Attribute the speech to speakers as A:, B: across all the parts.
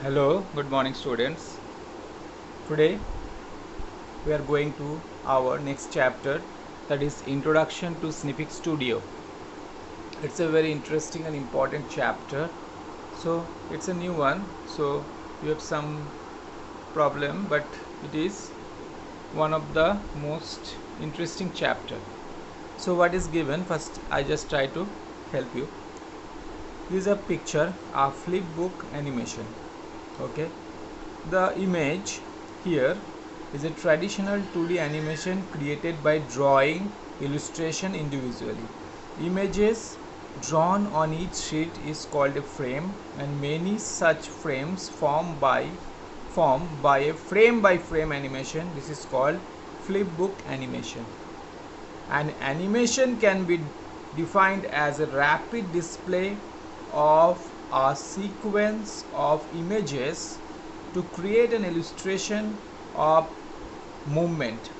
A: Hello, good morning students. Today we are going to our next chapter, that is Introduction to Snippet Studio. It's a very interesting and important chapter. So it's a new one. So you have some problem, but it is one of the most interesting chapter. So what is given? First I just try to help you. This is a picture, a flipbook animation. Okay. The image here is a traditional 2D animation created by drawing illustration individually. Images drawn on each sheet is called a frame, and many such frames form by a frame by frame animation. This is called flipbook animation. An animation can be defined as a rapid display of a sequence of images to create an illustration of movement.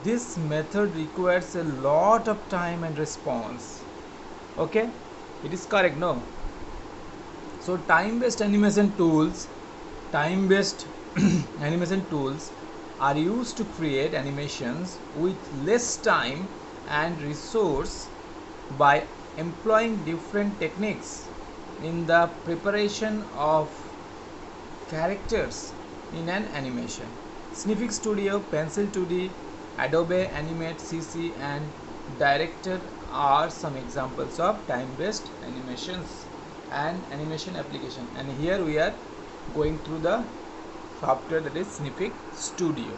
A: This method requires a lot of time and response. Okay, it is correct, no? So time-based animation tools are used to create animations with less time and resource by employing different techniques in the preparation of characters in an animation. Snippet Studio, Pencil 2D, Adobe Animate CC and Director are some examples of time-based animations and animation application. And here we are going through the software, that is Snippet Studio.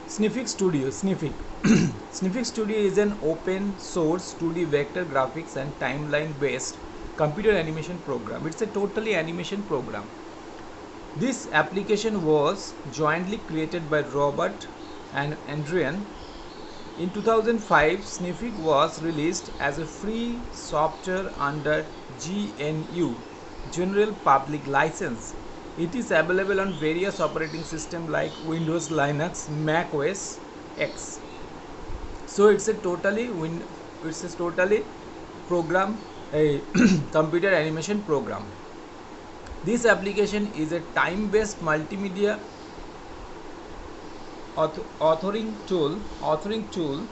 A: Snippet Studio. Snippet Studio is an open source 2D vector graphics and timeline based computer animation program. It's a totally animation program. This application was jointly created by Robert and Adrian. In 2005, Snippet was released as a free software under GNU General Public License. It is available on various operating systems like Windows, Linux, Mac OS X. So it's a totally program, a computer animation program. This application is a time-based multimedia authoring tool.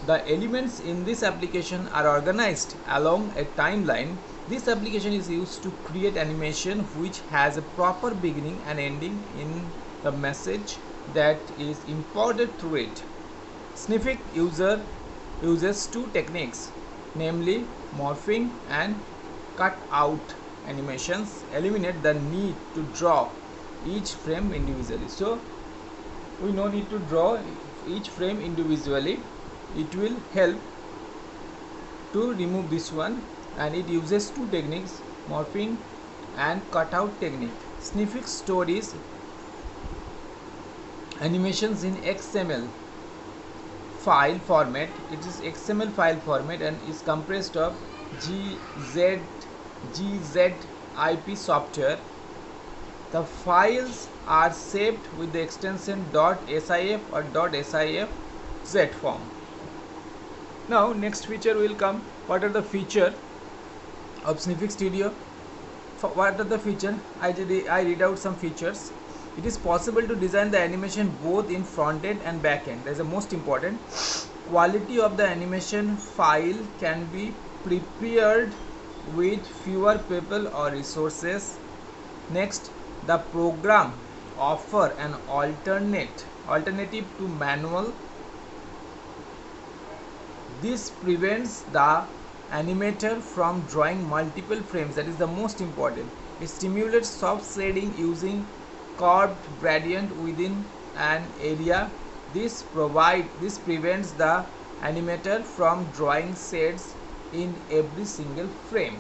A: The elements in this application are organized along a timeline. This application is used to create animation which has a proper beginning and ending in the message that is imported through it. Snippet uses two techniques, namely morphing and cutout. Animations eliminate the need to draw each frame individually. So we no need to draw each frame individually. It will help to remove this one, and it uses two techniques, morphing and cutout technique. Snippet stores animations in XML file format. It is XML file format and is compressed of GZIP software. The files are saved with the extension .sif or .sifz form. Now next feature will come. What are the feature of Snippet Studio? What are the feature? I read out some features. It is possible to design the animation both in front end and back end. That is the most important. Quality of the animation file can be prepared with fewer people or resources. Next, the program offer an alternative to manual. This prevents the animator from drawing multiple frames. That is the most important. It stimulates soft shading using curved gradient within an area. This prevents the animator from drawing shades in every single frame.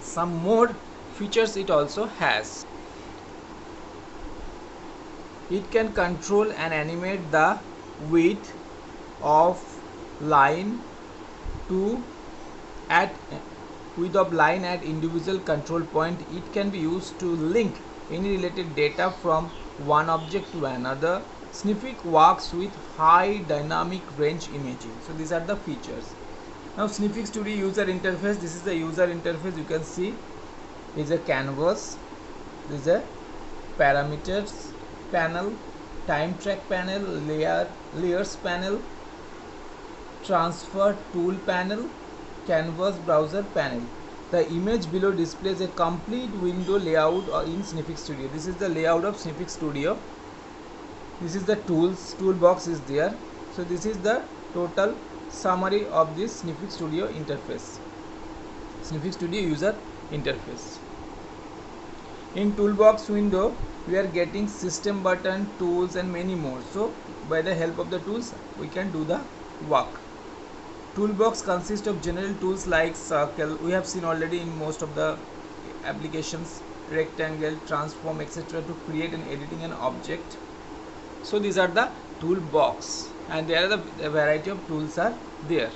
A: Some more features it also has. It can control and animate the width of line at individual control point. It can be used to link any related data from one object to another. Snippet works with high dynamic range imaging. So these are the features. Now Snippet Studio user interface. This is the user interface. You can see is a canvas, this is a parameters panel, time track panel, layers panel, transfer tool panel, canvas browser panel. The image below displays a complete window layout in Snippix Studio. This is the layout of Snippix Studio. This is the toolbox is there. So this is the total summary of this Snippix Studio interface, Snippix Studio user interface. In toolbox window we are getting system button, tools and many more. So by the help of the tools we can do the work. Toolbox consists of general tools like circle, we have seen already in most of the applications, rectangle, transform, etc. to create and editing an object. So these are the toolbox, and there are the variety of tools are there.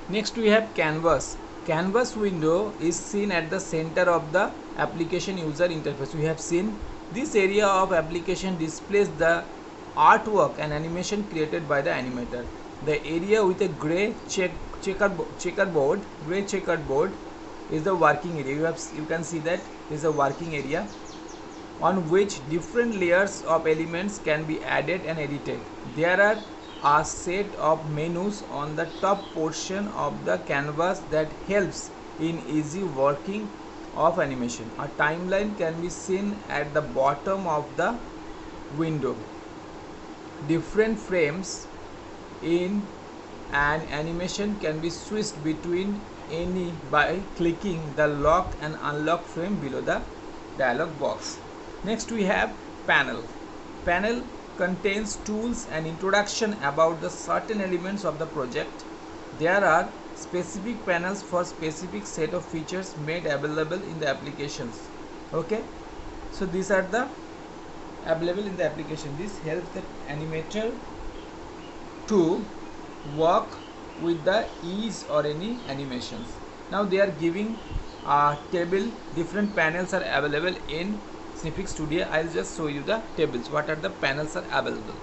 A: Next we have canvas. Canvas window is seen at the center of the application user interface. We have seen this area of application displays the artwork and animation created by the animator. The area with a gray checkerboard is the working area. You can see that is a working area on which different layers of elements can be added and edited. There are a set of menus on the top portion of the canvas that helps in easy working of animation. A timeline can be seen at the bottom of the window. Different frames in an animation can be switched between any by clicking the lock and unlock frame below the dialog box. Next we have panel. Panel contains tools and introduction about the certain elements of the project. There are specific panels for specific set of features made available in the applications. Okay, so these are the available in the application. This helps the animator to work with the ease or any animations. Now they are giving a table. Different panels are available in Snippix Studio. I'll just show you the tables. What are the panels are available?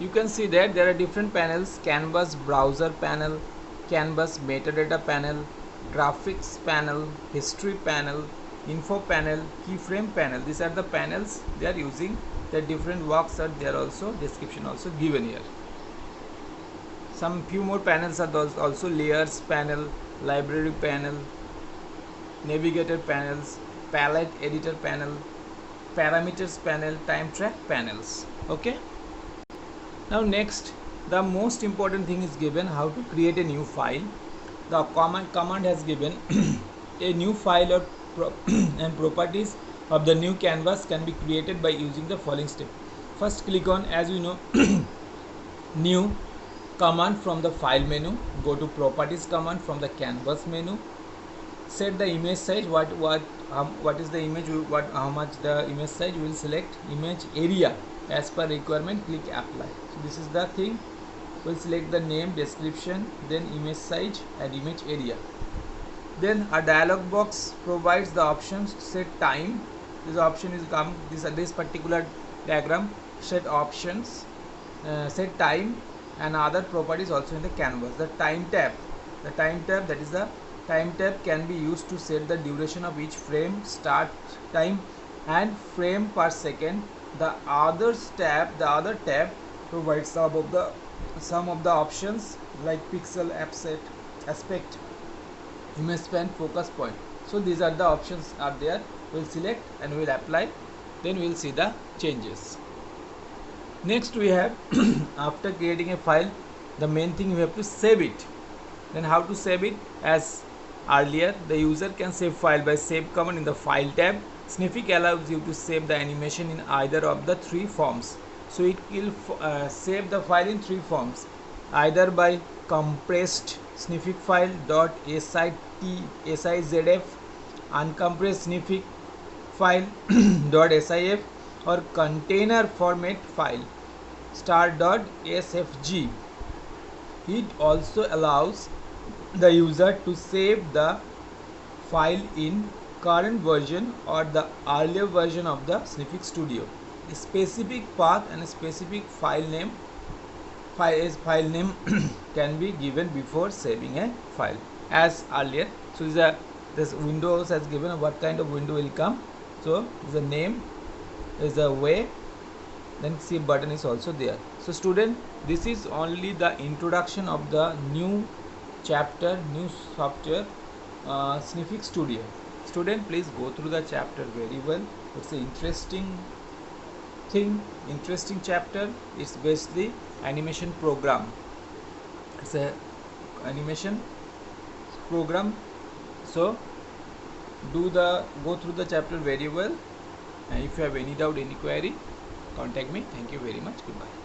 A: You can see that there are different panels: canvas browser panel, canvas metadata panel, graphics panel, history panel, info panel, keyframe panel. These are the panels they are using. The different works are there also, description also given here. Some few more panels are those also: layers panel, library panel, navigator panels, palette editor panel, parameters panel, time track panels. Okay, now next, the most important thing is given: how to create a new file. The command has given a new file or and properties of the new canvas can be created by using the following step. First, click on, as you know, new command from the file menu. Go to properties command from the canvas menu. Set the image size. What is the image? How much the image size? You will select image area as per requirement. Click apply. So this is the thing. We'll select the name, description, then image size and image area. Then a dialog box provides the options to set time. This option is this particular diagram. Set options, set time, and other properties also in the canvas. The time tab, that is the time tab can be used to set the duration of each frame, start time and frame per second. The other tab provides some of the options like pixel, aspect, image span, focus point. So these are the options are there. We'll select and we'll apply, then we'll see the changes. Next we have after creating a file, the main thing we have to save it. Then how to save it? As earlier, the user can save file by save command in the file tab. Snippix allows you to save the animation in either of the three forms. So it will save the file in three forms: either by compressed snippix file .sifz, uncompressed snippix file .sif, or container format file star.sfg. It also allows the user to save the file in current version or the earlier version of the Snippix Studio. A specific path and a specific file name can be given before saving a file as earlier. So this is a this windows has given what kind of window will come. So the name is a way, then save button is also there. So student, this is only the introduction of the new chapter, new software, Sniffix Studio. Student, please go through the chapter very well. It's an interesting chapter. It's basically animation program. It's a animation program. So go through the chapter very well, and if you have any doubt, any query, contact me. Thank you very much. Goodbye.